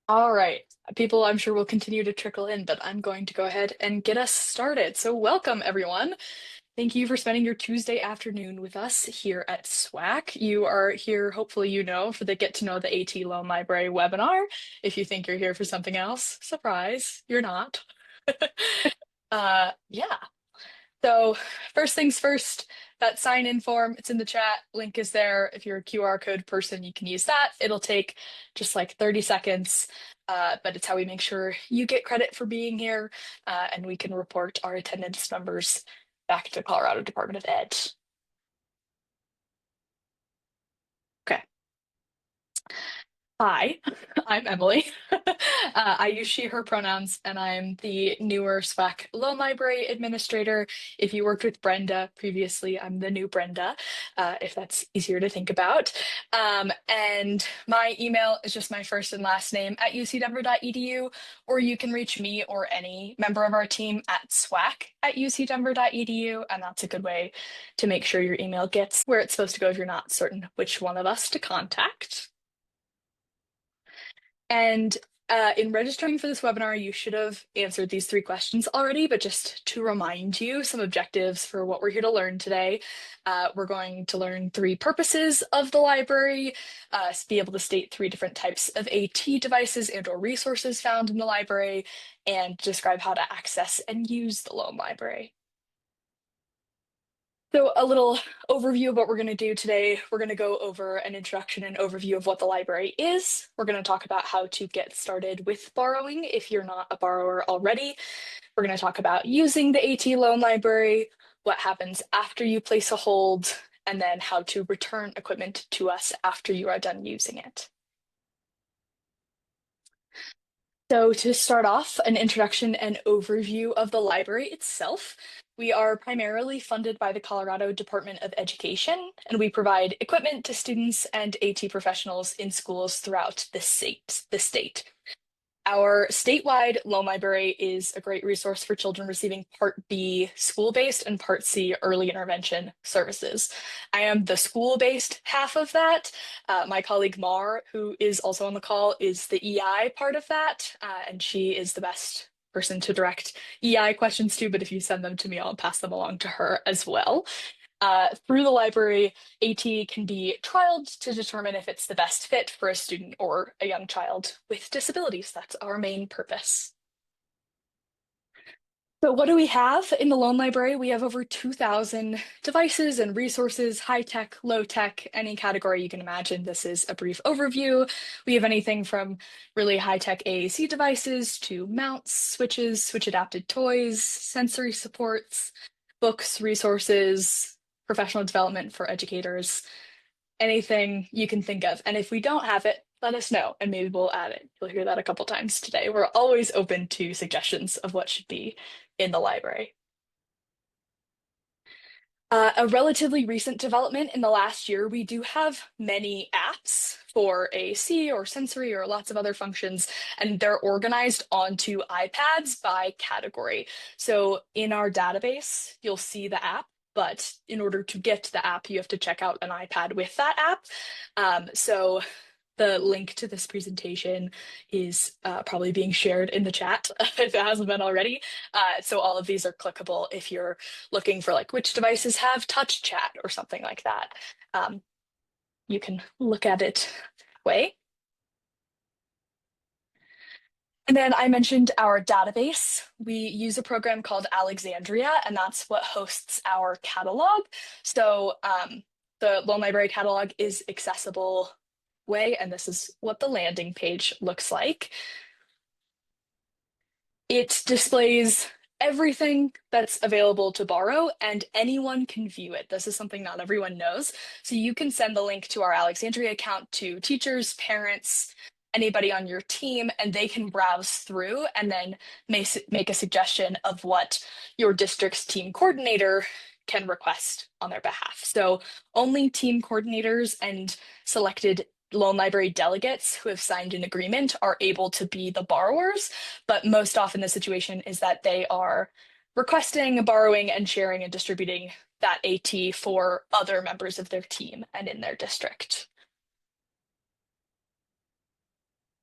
All right. People, I'm sure will continue to trickle in, but I'm going to go ahead and get us started. So, welcome everyone. Thank you for spending your Tuesday afternoon with us here at SWAAC. You are here, hopefully, for the Get to Know the AT Loan Library webinar. If you think you're here for something else, surprise, you're not. Yeah. So, first things first, that sign in form, it's in the chat. Link is there. If you're a QR code person, you can use that. It'll take just like 30 seconds, but it's how we make sure you get credit for being here, and we can report our attendance numbers back to Colorado Department of Ed. Okay. Hi, I'm Emily. I use she, her pronouns, and I'm the newer SWAC Loan Library Administrator. If you worked with Brenda previously, I'm the new Brenda, if that's easier to think about. And my email is just my first and last name at ucdenver.edu, or you can reach me or any member of our team at swac@ucdenver.edu, and that's a good way to make sure your email gets where it's supposed to go if you're not certain which one of us to contact. And in registering for this webinar, you should have answered these three questions already, but just to remind you, some objectives for what we're here to learn today. We're going to learn three purposes of the library, be able to state three different types of AT devices and or resources found in the library, and describe how to access and use the loan library. So a little overview of what we're going to do today. We're going to go over an introduction and overview of what the library is. We're going to talk about how to get started with borrowing if you're not a borrower already. We're going to talk about using the AT loan library, what happens after you place a hold, and then how to return equipment to us after you are done using it. So to start off, an introduction and overview of the library itself. We are primarily funded by the Colorado Department of Education, and we provide equipment to students and AT professionals in schools throughout the state. Our statewide loan library is a great resource for children receiving Part B school-based and Part C early intervention services. I am the school-based half of that. My colleague Mar, who is also on the call, is the EI part of that, and she is the best person to direct EI questions to, but if you send them to me, I'll pass them along to her as well. Through the library, AT can be trialed to determine if it's the best fit for a student or a young child with disabilities. That's our main purpose. So what do we have in the loan library? We have over 2,000 devices and resources, high tech, low tech, any category you can imagine. This is a brief overview. We have anything from really high tech AAC devices to mounts, switches, switch adapted toys, sensory supports, books, resources, professional development for educators, anything you can think of. And if we don't have it, let us know and maybe we'll add it. You'll hear that a couple times today. We're always open to suggestions of what should be in the library. A relatively recent development in the last year, we do have many apps for AAC or sensory or lots of other functions, and they're organized onto iPads by category. So in our database, you'll see the app, but in order to get to the app, you have to check out an iPad with that app. So the link to this presentation is probably being shared in the chat if it hasn't been already. So all of these are clickable if you're looking for like which devices have touch chat or something like that. You can look at it that way. And then I mentioned our database. We use a program called Alexandria, and that's what hosts our catalog. So the Loan Library catalog is accessible way, and this is what the landing page looks like. It displays everything that's available to borrow, and anyone can view it. This is something not everyone knows. So you can send the link to our Alexandria account to teachers, parents, anybody on your team, and they can browse through and then make a suggestion of what your district's team coordinator can request on their behalf. So only team coordinators and selected loan library delegates who have signed an agreement are able to be the borrowers, but most often the situation is that they are requesting, borrowing, and sharing and distributing that AT for other members of their team and in their district.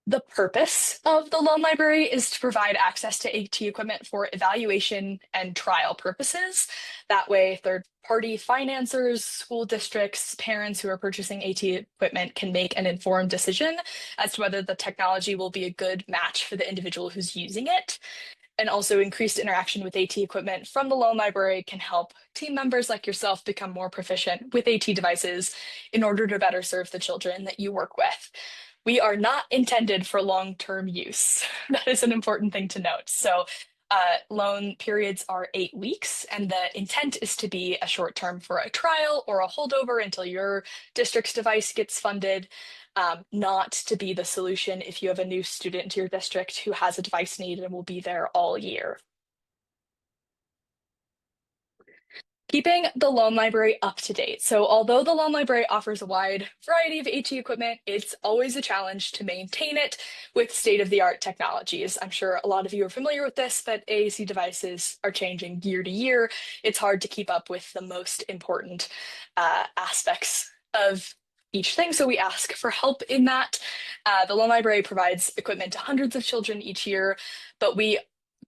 The purpose of the loan library is to provide access to AT equipment for evaluation and trial purposes. That way, third-party financiers, school districts, parents who are purchasing AT equipment can make an informed decision as to whether the technology will be a good match for the individual who's using it. And also, increased interaction with AT equipment from the loan library can help team members like yourself become more proficient with AT devices in order to better serve the children that you work with. We are not intended for long-term use. That is an important thing to note. So loan periods are 8 weeks, and the intent is to be a short term for a trial or a holdover until your district's device gets funded, not to be the solution if you have a new student to your district who has a device need and will be there all year. Keeping the loan library up to date. So although the loan library offers a wide variety of AT equipment, it's always a challenge to maintain it with state-of-the-art technologies. I'm sure a lot of you are familiar with this, but AAC devices are changing year to year. It's hard to keep up with the most important aspects of each thing, so we ask for help in that. The loan library provides equipment to hundreds of children each year, but we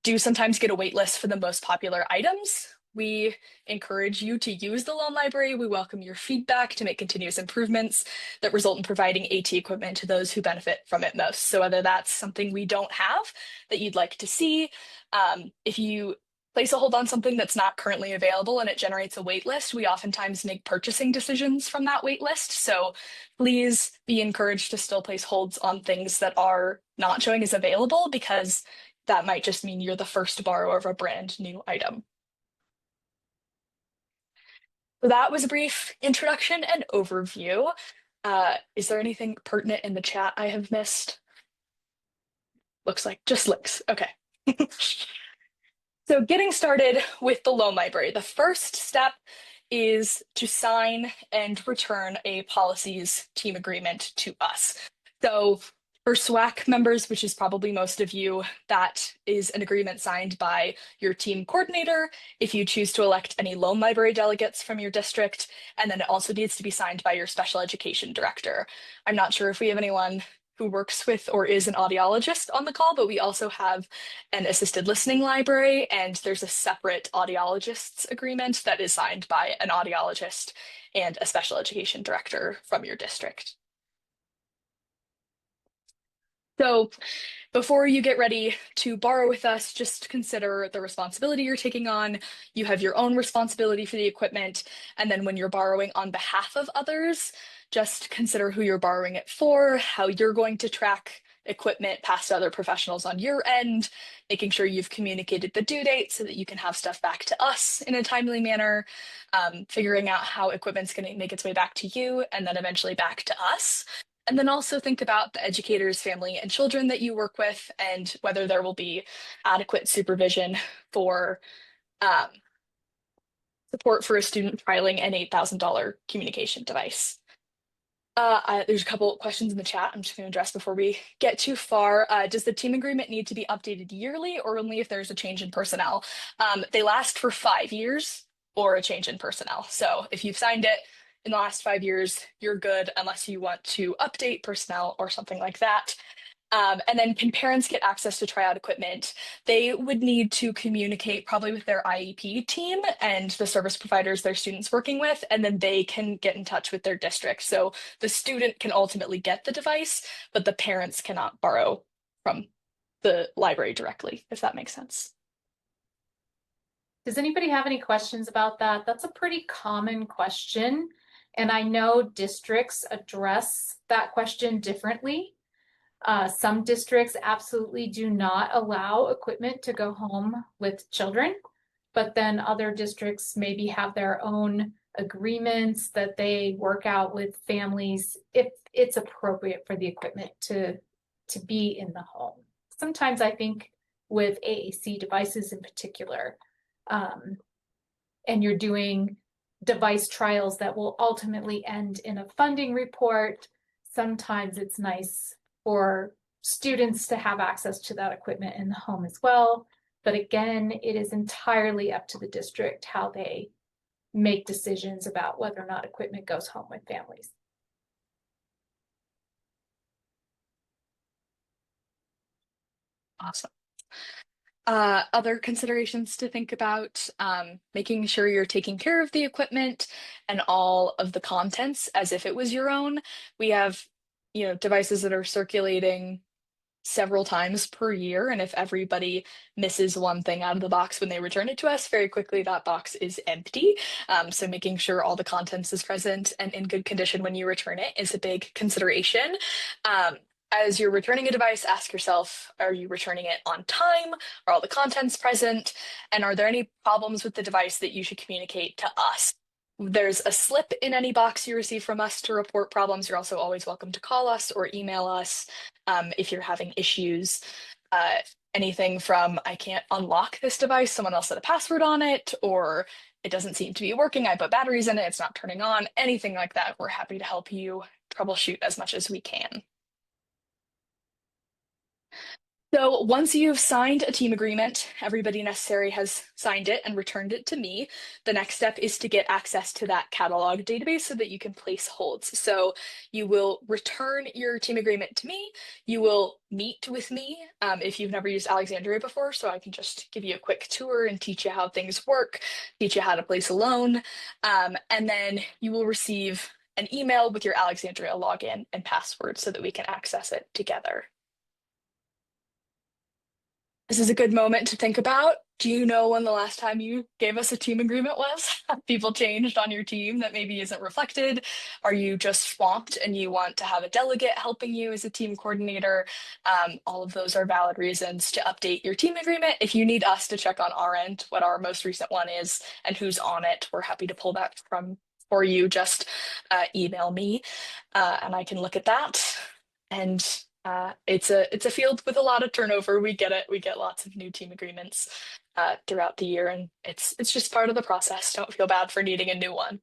do sometimes get a wait list for the most popular items. We encourage you to use the loan library. We welcome your feedback to make continuous improvements that result in providing AT equipment to those who benefit from it most. So whether that's something we don't have that you'd like to see, if you place a hold on something that's not currently available and it generates a wait list, we oftentimes make purchasing decisions from that wait list. So please be encouraged to still place holds on things that are not showing as available, because that might just mean you're the first borrower of a brand new item. So that was a brief introduction and overview. Is there anything pertinent in the chat I have missed? Looks like just links. Okay. So getting started with the loan library, the first step is to sign and return a policies team agreement to us. So for SWAAC members, which is probably most of you, that is an agreement signed by your team coordinator if you choose to elect any loan library delegates from your district, and then it also needs to be signed by your special education director. I'm not sure if we have anyone who works with or is an audiologist on the call, but we also have an assisted listening library, and there's a separate audiologist's agreement that is signed by an audiologist and a special education director from your district. So before you get ready to borrow with us, just consider the responsibility you're taking on. You have your own responsibility for the equipment. And then when you're borrowing on behalf of others, just consider who you're borrowing it for, how you're going to track equipment past other professionals on your end, making sure you've communicated the due date so that you can have stuff back to us in a timely manner, figuring out how equipment's going to make its way back to you and then eventually back to us. And then also think about the educators, family, and children that you work with, and whether there will be adequate supervision for support for a student trialing an $8,000 communication device. There's a couple questions in the chat I'm just going to address before we get too far. Does the team agreement need to be updated yearly or only if there's a change in personnel? They last for 5 years or a change in personnel. So if you've signed it in the last 5 years, you're good unless you want to update personnel or something like that. And then can parents get access to try out equipment? They would need to communicate probably with their IEP team and the service providers their students working with, and then they can get in touch with their district. So the student can ultimately get the device, but the parents cannot borrow from the library directly, if that makes sense. Does anybody have any questions about that? That's a pretty common question. And I know districts address that question differently. Some districts absolutely do not allow equipment to go home with children, but then other districts maybe have their own agreements that they work out with families if it's appropriate for the equipment to be in the home. Sometimes I think with AAC devices in particular, and you're doing device trials that will ultimately end in a funding report, sometimes it's nice for students to have access to that equipment in the home as well. But again, it is entirely up to the district how they make decisions about whether or not equipment goes home with families. Awesome. Other considerations to think about, making sure you're taking care of the equipment and all of the contents as if it was your own. We have, devices that are circulating several times per year, and if everybody misses one thing out of the box when they return it to us, very quickly that box is empty. So making sure all the contents is present and in good condition when you return it is a big consideration. Um, as you're returning a device, ask yourself, are you returning it on time? Are all the contents present? And are there any problems with the device that you should communicate to us? There's a slip in any box you receive from us to report problems. You're also always welcome to call us or email us if you're having issues. Uh, Anything from I can't unlock this device, someone else set a password on it, or it doesn't seem to be working, I put batteries in it, it's not turning on, anything like that. We're happy to help you troubleshoot as much as we can. So once you've signed a team agreement, everybody necessary has signed it and returned it to me. The next step is to get access to that catalog database so that you can place holds. So you will return your team agreement to me. You will meet with me if you've never used Alexandria before, so I can just give you a quick tour and teach you how things work, teach you how to place a loan, and then you will receive an email with your Alexandria login and password so that we can access it together. This is a good moment to think about. Do you know when the last time you gave us a team agreement was? Have people changed on your team that maybe isn't reflected? Are you just swamped and you want to have a delegate helping you as a team coordinator? All of those are valid reasons to update your team agreement. If you need us to check on our end what our most recent one is and who's on it, we're happy to pull that from for you. Just email me and I can look at that. And it's a field with a lot of turnover. We get it. We get lots of new team agreements throughout the year, and it's just part of the process. Don't feel bad for needing a new one.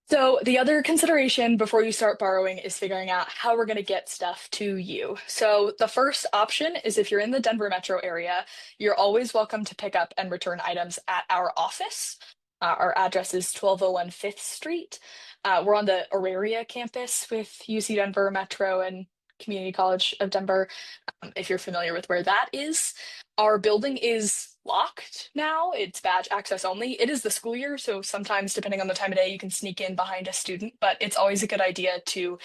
So the other consideration before you start borrowing is figuring out how we're going to get stuff to you. So the first option is if you're in the Denver metro area, you're always welcome to pick up and return items at our office. Our address is 1201 Fifth Street. We're on the Auraria campus with UC Denver Metro and Community College of Denver, if you're familiar with where that is. Our building is locked now. It's badge access only. It is the school year, so sometimes, depending on the time of day, you can sneak in behind a student, but it's always a good idea to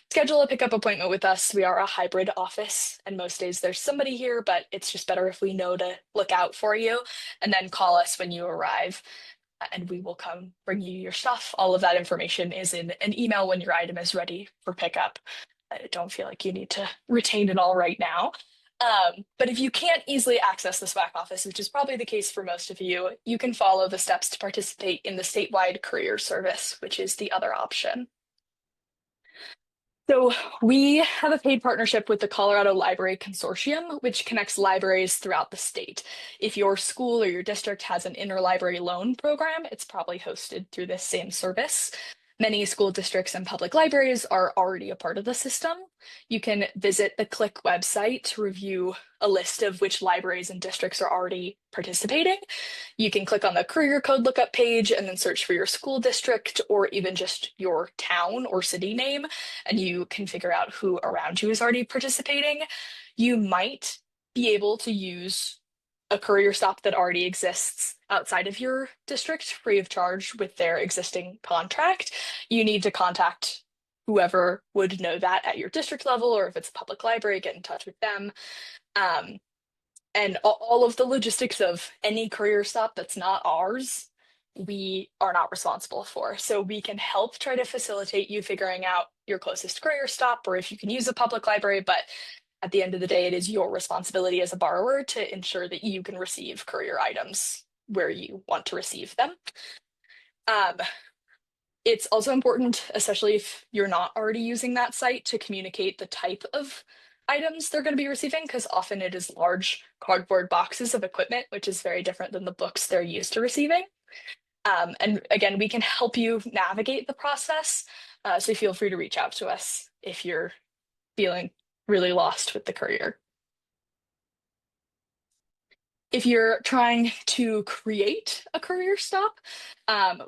schedule a pickup appointment with us. We are a hybrid office, and most days there's somebody here, but it's just better if we know to look out for you and then call us when you arrive. And we will come bring you your stuff. All of that information is in an email when your item is ready for pickup. I don't feel like you need to retain it all right now. But if you can't easily access the SWAAAC office, which is probably the case for most of you, you can follow the steps to participate in the statewide courier service, which is the other option. So we have a paid partnership with the Colorado Library Consortium, which connects libraries throughout the state. If your school or your district has an interlibrary loan program, it's probably hosted through this same service. Many school districts and public libraries are already a part of the system. You can visit the CLIC website to review a list of which libraries and districts are already participating. You can click on the courier code lookup page and then search for your school district or even just your town or city name, and you can figure out who around you is already participating. You might be able to use a courier stop that already exists outside of your district free of charge with their existing contract. You need to contact whoever would know that at your district level, or if it's a public library, get in touch with them. Um, and all of the logistics of any courier stop that's not ours, we are not responsible for. So we can help try to facilitate you figuring out your closest courier stop or if you can use a public library, but at the end of the day, it is your responsibility as a borrower to ensure that you can receive courier items where you want to receive them. Um, it's also important, especially if you're not already using that site, to communicate the type of items they're going to be receiving, because often it is large cardboard boxes of equipment, which is very different than the books they're used to receiving. And again, we can help you navigate the process. So feel free to reach out to us if you're feeling really lost with the courier. If you're trying to create a career stop,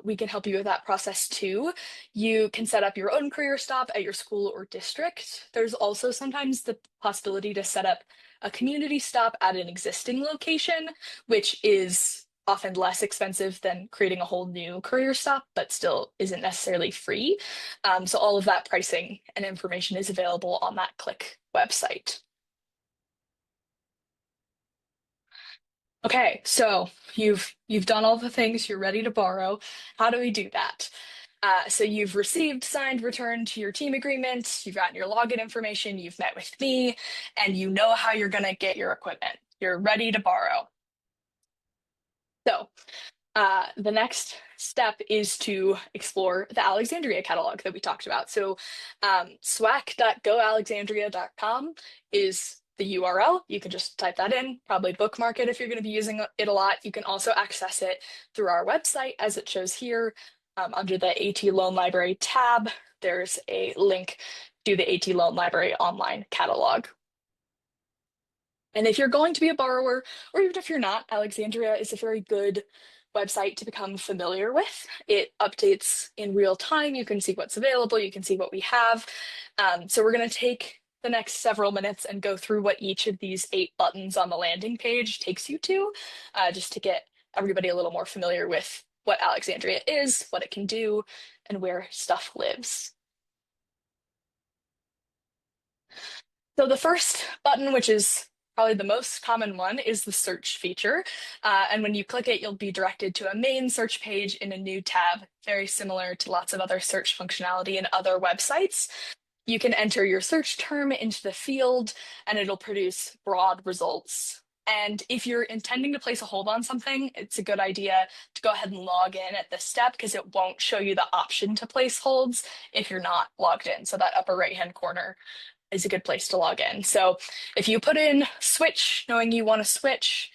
we can help you with that process too. You can set up your own career stop at your school or district. There's also sometimes the possibility to set up a community stop at an existing location, which is often less expensive than creating a whole new career stop, but still isn't necessarily free. So all of that pricing and information is available on that Click website. Okay, so you've done all the things, you're ready to borrow. How do we do that? So you've received, signed, returned your team agreement, you've gotten your login information, you've met with me, and you know how you're gonna get your equipment. You're ready to borrow. So the next step is to explore the Alexandria catalog that we talked about. So swac.goalexandria.com is the URL. You can just type that in, probably bookmark it if you're going to be using it a lot. You can also access it through our website as it shows here under the AT Loan Library tab. There's a link to the AT Loan Library online catalog. And if you're going to be a borrower, or even if you're not, Alexandria is a very good website to become familiar with. It updates in real time. You can see what's available, you can see what we have. So we're going to take the next several minutes and go through what each of these 8 buttons on the landing page takes you to, just to get everybody a little more familiar with what Alexandria is, what it can do, and where stuff lives. So the first button, which is probably the most common one, is the search feature. And when you click it, you'll be directed to a main search page in a new tab, very similar to lots of other search functionality in other websites. You can enter your search term into the field and it'll produce broad results. And if you're intending to place a hold on something, it's a good idea to go ahead and log in at this step because it won't show you the option to place holds if you're not logged in. So that upper right-hand corner is a good place to log in. So if you put in switch, knowing you want to switch,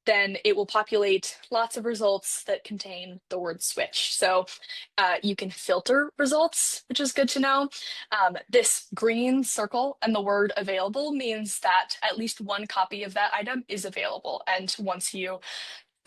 then it will populate lots of results that contain the word switch. So you can filter results, which is good to know. This green circle and the word available means that at least one copy of that item is available. And once you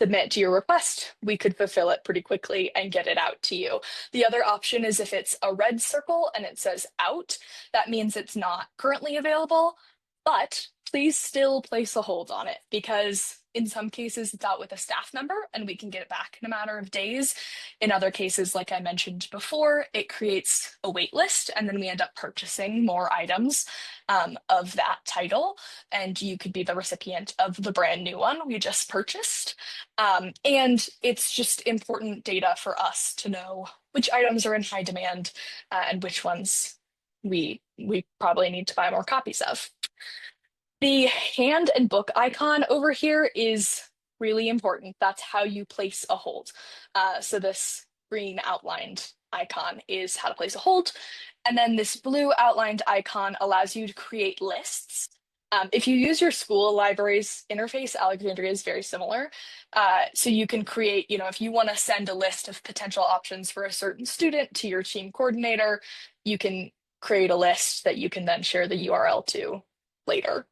submit your request, we could fulfill it pretty quickly and get it out to you. The other option is if it's a red circle and it says out, that means it's not currently available, but please still place a hold on it because in some cases it's out with a staff member and we can get it back in a matter of days. In other cases, like I mentioned before, it creates a wait list and then we end up purchasing more items of that title and you could be the recipient of the brand new one we just purchased. And it's just important data for us to know which items are in high demand and which ones we probably need to buy more copies of. The hand and book icon over here is really important. That's how you place a hold. So this green outlined icon is how to place a hold. And then this blue outlined icon allows you to create lists. If you use your school library's interface, Alexandria is very similar. So you can create, if you want to send a list of potential options for a certain student to your team coordinator, you can create a list that you can then share the URL to later.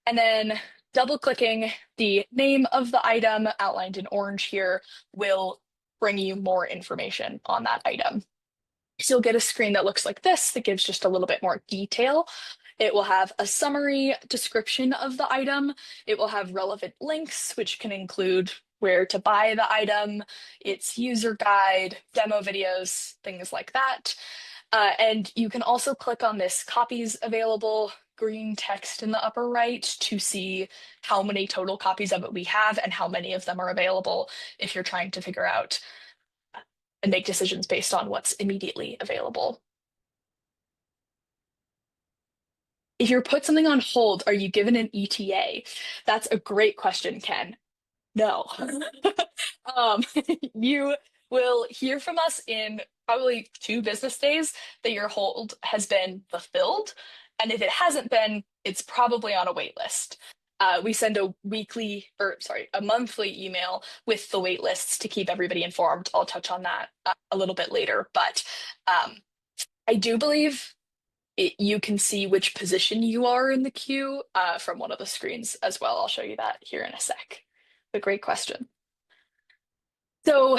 And then double clicking the name of the item outlined in orange here will bring you more information on that item. So you'll get a screen that looks like this that gives just a little bit more detail. It will have a summary description of the item. It will have relevant links, which can include where to buy the item, its user guide, demo videos, things like that. And you can also click on this copies available green text in the upper right to see how many total copies of it we have and how many of them are available if you're trying to figure out and make decisions based on what's immediately available. If you're put something on hold, are you given an ETA? That's a great question, Ken. No. um, you will hear from us in probably 2 business days that your hold has been fulfilled. And if it hasn't been, it's probably on a wait list. We send a monthly email with the wait lists to keep everybody informed. I'll touch on that a little bit later. But I do believe you can see which position you are in the queue from one of the screens as well. I'll show you that here in a sec. A great question. So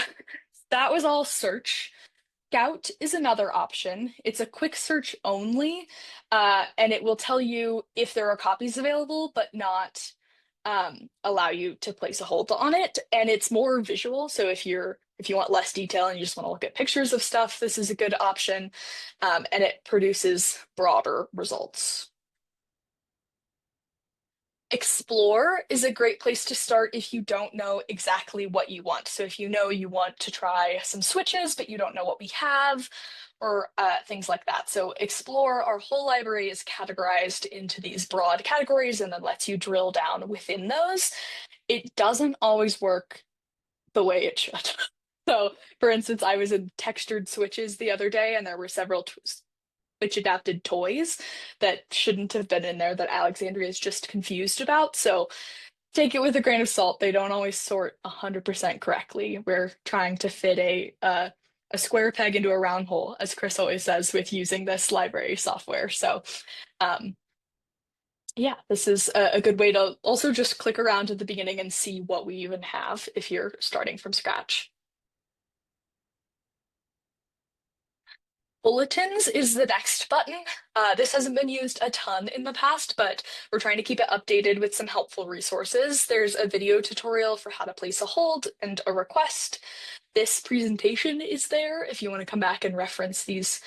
that was all search. Scout is another option. It's a quick search only, and it will tell you if there are copies available, but not allow you to place a hold on it. And it's more visual. So if you want less detail and you just want to look at pictures of stuff, this is a good option, and it produces broader results. Explore is a great place to start if you don't know exactly what you want. So if you know you want to try some switches, but you don't know what we have, or things like that. So Explore, our whole library is categorized into these broad categories and then lets you drill down within those. It doesn't always work the way it should. So, for instance, I was in textured switches the other day, and there were several which adapted toys that shouldn't have been in there that Alexandria is just confused about. So take it with a grain of salt. They don't always sort 100% correctly. We're trying to fit a square peg into a round hole, as Chris always says, with using this library software. So um, yeah, this is a good way to also just click around at the beginning and see what we even have if you're starting from scratch. Bulletins is the next button. This hasn't been used a ton in the past, but we're trying to keep it updated with some helpful resources. There's a video tutorial for how to place a hold and a request. This presentation is there if you want to come back and reference these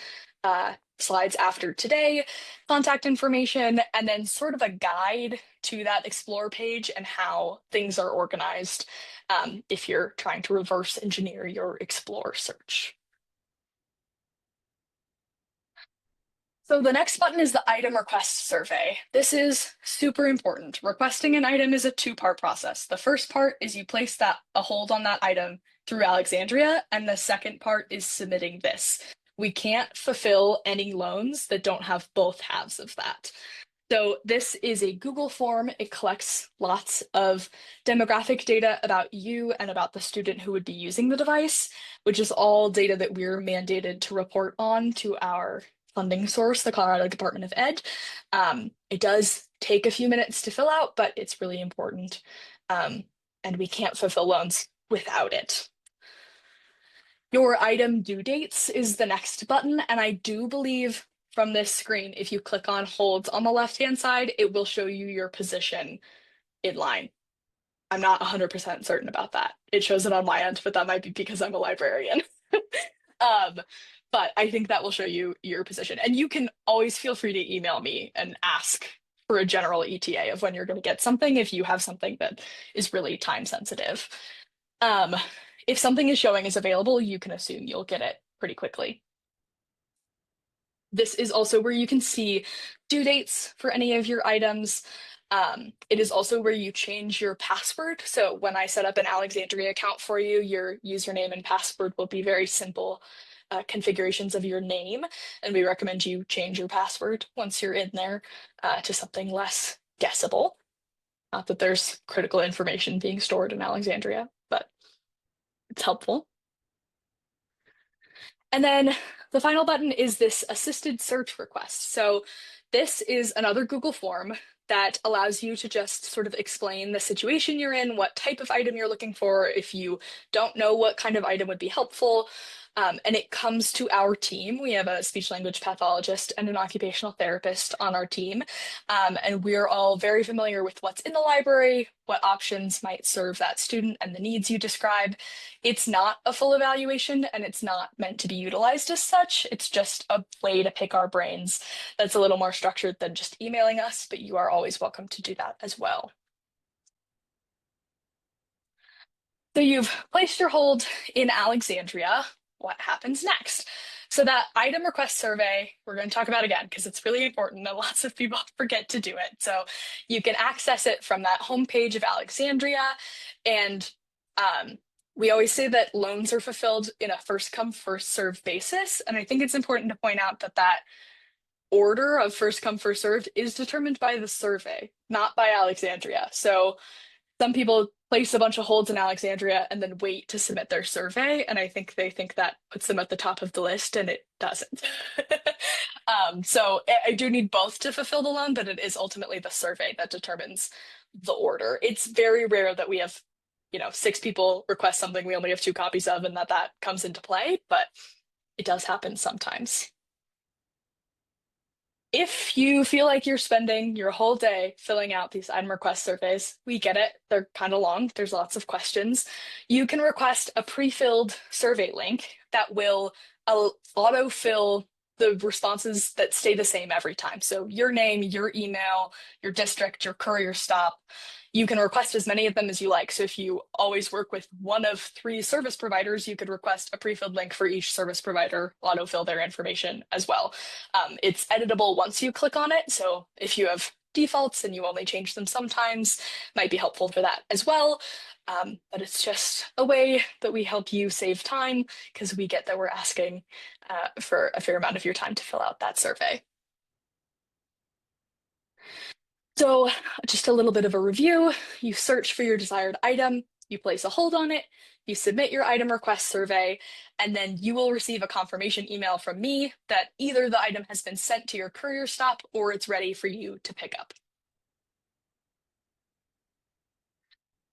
slides after today, contact information, and then sort of a guide to that Explore page and how things are organized if you're trying to reverse engineer your Explore search. So the next button is the item request survey. This is super important. Requesting an item is a two-part process. The first part is you place a hold on that item through Alexandria, and the second part is submitting this. We can't fulfill any loans that don't have both halves of that. So this is a Google form. It collects lots of demographic data about you and about the student who would be using the device, which is all data that we're mandated to report on to our funding source, the Colorado Department of Ed. It does take a few minutes to fill out, but it's really important. And we can't fulfill loans without it. Your item due dates is the next button, and I do believe from this screen, if you click on holds on the left-hand side, it will show you your position in line. I'm not 100% certain about that. It shows it on my end, but that might be because I'm a librarian. But I think that will show you your position. And you can always feel free to email me and ask for a general ETA of when you're going to get something if you have something that is really time sensitive. If something is showing as available, you can assume you'll get it pretty quickly. This is also where you can see due dates for any of your items. It is also where you change your password. So when I set up an Alexandria account for you, your username and password will be very simple configurations of your name. And we recommend you change your password once you're in there to something less guessable. Not that there's critical information being stored in Alexandria, but it's helpful. And then the final button is this assisted search request. So this is another Google form that allows you to just sort of explain the situation you're in, what type of item you're looking for, if you don't know what kind of item would be helpful. And it comes to our team. We have a speech language pathologist and an occupational therapist on our team. And we're all very familiar with what's in the library, what options might serve that student and the needs you describe. It's not a full evaluation and it's not meant to be utilized as such. It's just a way to pick our brains that's a little more structured than just emailing us, but you are always welcome to do that as well. So you've placed your hold in Alexandria. What happens next? So that item request survey, we're going to talk about again because it's really important and lots of people forget to do it. So you can access it from that homepage of Alexandria. And we always say that loans are fulfilled in a first come, first served basis. And I think it's important to point out that that order of first come, first served is determined by the survey, not by Alexandria. So some people place a bunch of holds in Alexandria and then wait to submit their survey. And I think they think that puts them at the top of the list, and it doesn't. So I do need both to fulfill the loan, but it is ultimately the survey that determines the order. It's very rare that we have, six people request something we only have two copies of and that comes into play, but it does happen sometimes. If you feel like you're spending your whole day filling out these item request surveys, we get it. They're kind of long. There's lots of questions. You can request a pre-filled survey link that will autofill the responses that stay the same every time. So your name, your email, your district, your courier stop. You can request as many of them as you like. So if you always work with one of three service providers, you could request a pre-filled link for each service provider, autofill their information as well. It's editable once you click on it. So if you have defaults and you only change them sometimes, might be helpful for that as well. But it's just a way that we help you save time because we get that we're asking for a fair amount of your time to fill out that survey. So just a little bit of a review. You search for your desired item, you place a hold on it, you submit your item request survey, and then you will receive a confirmation email from me that either the item has been sent to your courier stop or it's ready for you to pick up.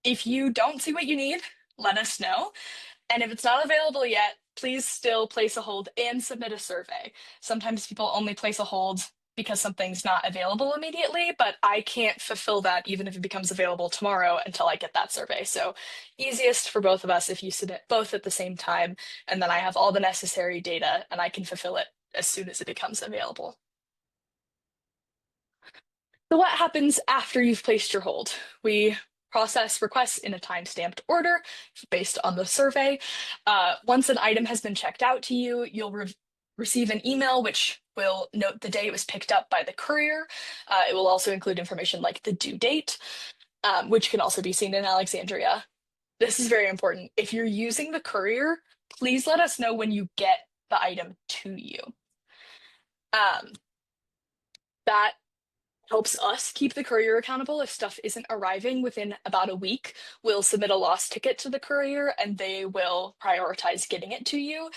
If you don't see what you need, let us know. And if it's not available yet, please still place a hold and submit a survey. Sometimes people only place a hold because something's not available immediately, but I can't fulfill that even if it becomes available tomorrow until I get that survey. So easiest for both of us if you submit both at the same time, and then I have all the necessary data and I can fulfill it as soon as it becomes available. So what happens after you've placed your hold? We process requests in a time-stamped order based on the survey. Once an item has been checked out to you, you'll receive an email which will note the day it was picked up by the courier. It will also include information like the due date, which can also be seen in Alexandria. This is very important. If you're using the courier, please let us know when you get the item to you. That helps us keep the courier accountable. If stuff isn't arriving within about a week, we'll submit a lost ticket to the courier and they will prioritize getting it to you.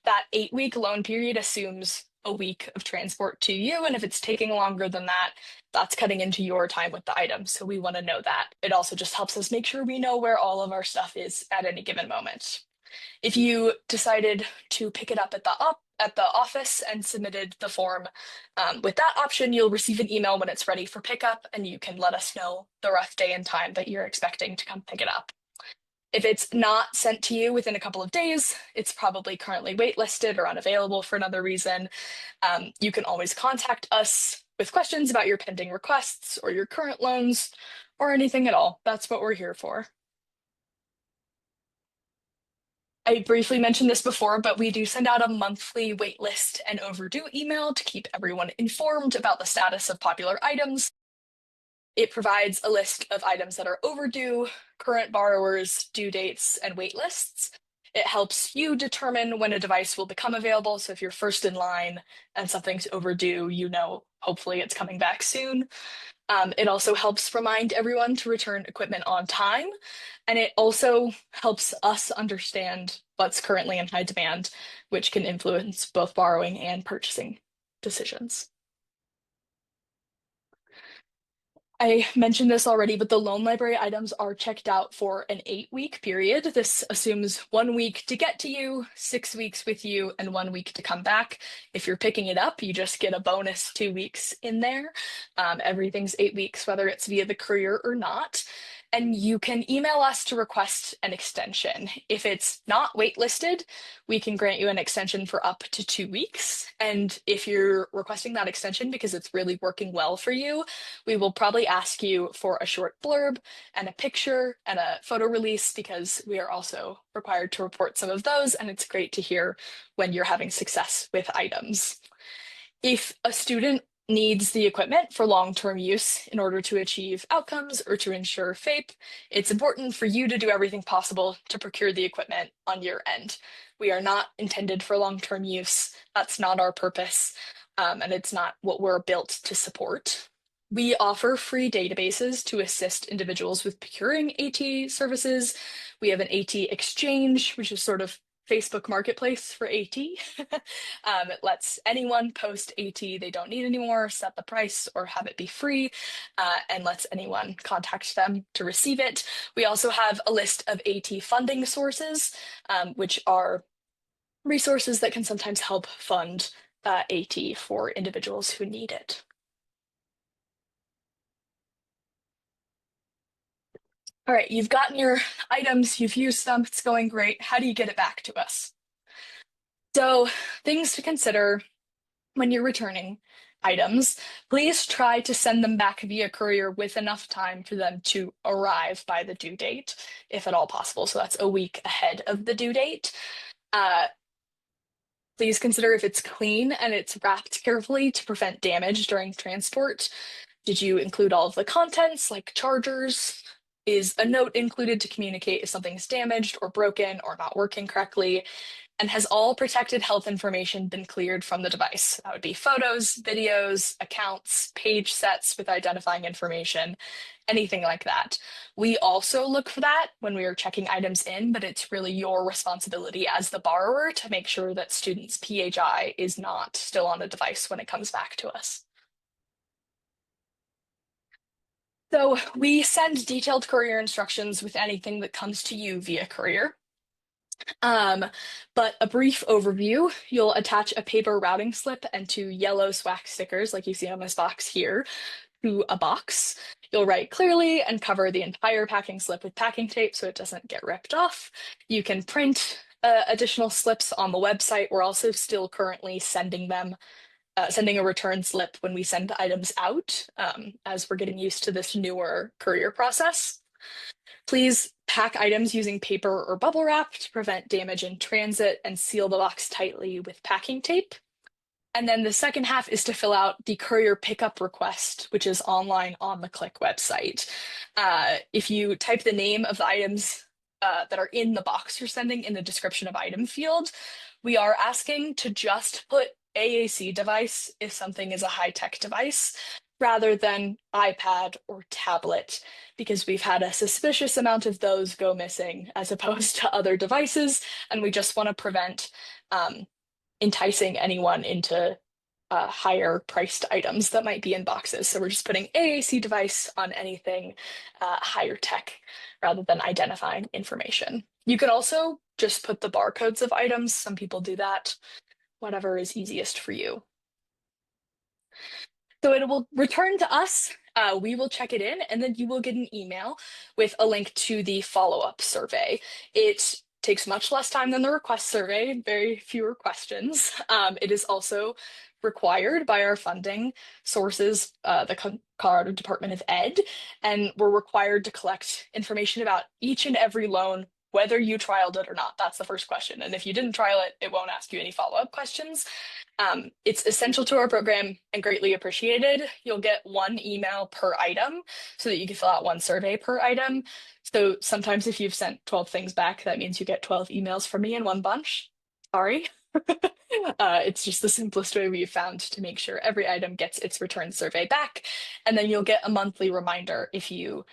That 8-week loan period assumes a week of transport to you. And if it's taking longer than that, that's cutting into your time with the item. So we want to know that. It also just helps us make sure we know where all of our stuff is at any given moment. If you decided to pick it up at the office and submitted the form with that option, you'll receive an email when it's ready for pickup, and you can let us know the rough day and time that you're expecting to come pick it up. If it's not sent to you within a couple of days, it's probably currently waitlisted or unavailable for another reason. You can always contact us with questions about your pending requests or your current loans or anything at all. That's what we're here for. I briefly mentioned this before, but we do send out a monthly waitlist and overdue email to keep everyone informed about the status of popular items. It provides a list of items that are overdue, current borrowers, due dates, and wait lists. It helps you determine when a device will become available. So if you're first in line and something's overdue, you know hopefully it's coming back soon. It also helps remind everyone to return equipment on time. And it also helps us understand what's currently in high demand, which can influence both borrowing and purchasing decisions. I mentioned this already, but the loan library items are checked out for an 8-week period. This assumes 1 week to get to you, 6 weeks with you, and 1 week to come back. If you're picking it up, you just get a bonus 2 weeks in there. Everything's 8 weeks, whether it's via the courier or not. And you can email us to request an extension. If it's not waitlisted, we can grant you an extension for up to 2 weeks. And if you're requesting that extension because it's really working well for you, we will probably ask you for a short blurb and a picture and a photo release because we are also required to report some of those. And it's great to hear when you're having success with items. If a student needs the equipment for long-term use in order to achieve outcomes or to ensure FAPE, it's important for you to do everything possible to procure the equipment on your end. We are not intended for long-term use. That's not our purpose, and it's not what we're built to support. We offer free databases to assist individuals with procuring AT services. We have an AT exchange, which is sort of Facebook Marketplace for AT. It lets anyone post AT they don't need anymore, set the price, or have it be free, and lets anyone contact them to receive it. We also have a list of AT funding sources, which are resources that can sometimes help fund AT for individuals who need it. All right, you've gotten your items, you've used them, it's going great. How do you get it back to us? So, things to consider when you're returning items, please try to send them back via courier with enough time for them to arrive by the due date, if at all possible. So that's a week ahead of the due date. Uh, Please consider if it's clean and it's wrapped carefully to prevent damage during transport. Did you include all of the contents, like chargers? Is a note included to communicate if something's damaged or broken or not working correctly? And has all protected health information been cleared from the device? That would be photos, videos, accounts, page sets with identifying information, anything like that. We also look for that when we are checking items in, but it's really your responsibility as the borrower to make sure that students' PHI is not still on the device when it comes back to us. So we send detailed courier instructions with anything that comes to you via courier. Um, but a brief overview, you'll attach a paper routing slip and two yellow SWAAC stickers, like you see on this box here, to a box. You'll write clearly and cover the entire packing slip with packing tape so it doesn't get ripped off. You can print additional slips on the website. We're also still currently sending them, sending a return slip when we send items out, as we're getting used to this newer courier process. Please pack items using paper or bubble wrap to prevent damage in transit and seal the box tightly with packing tape. And then the second half is to fill out the courier pickup request, which is online on the Click website. If you type the name of the items that are in the box you're sending in the description of item field, we are asking to just put AAC device if something is a high-tech device, rather than iPad or tablet, because we've had a suspicious amount of those go missing as opposed to other devices, and we just want to prevent enticing anyone into higher priced items that might be in boxes. So we're just putting AAC device on anything higher tech rather than identifying information. You can also just put the barcodes of items. Some people do that, whatever is easiest for you. So it will return to us. We will check it in, and then you will get an email with a link to the follow-up survey. It takes much less time than the request survey, very fewer questions. It is also required by our funding sources, the Colorado Department of Ed, and we're required to collect information about each and every loan, whether you trialed it or not. That's the first question. And if you didn't trial it, it won't ask you any follow-up questions. It's essential to our program and greatly appreciated. You'll get one email per item so that you can fill out one survey per item. So sometimes if you've sent 12 things back, that means you get 12 emails from me in one bunch. Sorry. It's just the simplest way we've found to make sure every item gets its return survey back. And then you'll get a monthly reminder if you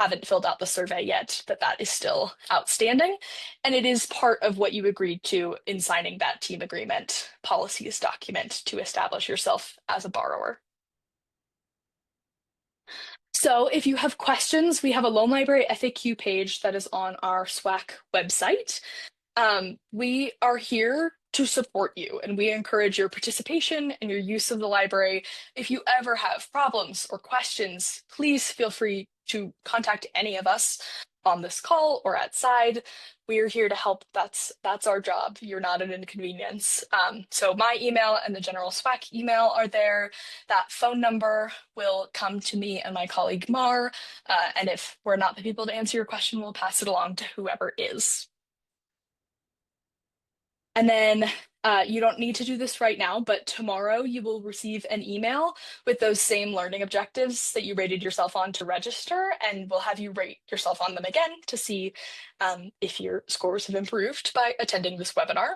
haven't filled out the survey yet, that that is still outstanding. And it is part of what you agreed to in signing that team agreement policies document to establish yourself as a borrower. So if you have questions, we have a loan library FAQ page that is on our SWAAC website. We are here to support you, and we encourage your participation and your use of the library. If you ever have problems or questions, please feel free to contact any of us on this call or outside. We're here to help. That's our job. You're not an inconvenience. So my email and the general SWAAC email are there. That phone number will come to me and my colleague Mar. And if we're not the people to answer your question, we'll pass it along to whoever is. And then you don't need to do this right now, but tomorrow you will receive an email with those same learning objectives that you rated yourself on to register, and we'll have you rate yourself on them again to see if your scores have improved by attending this webinar.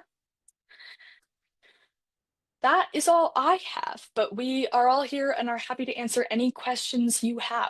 That is all I have, but we are all here and are happy to answer any questions you have.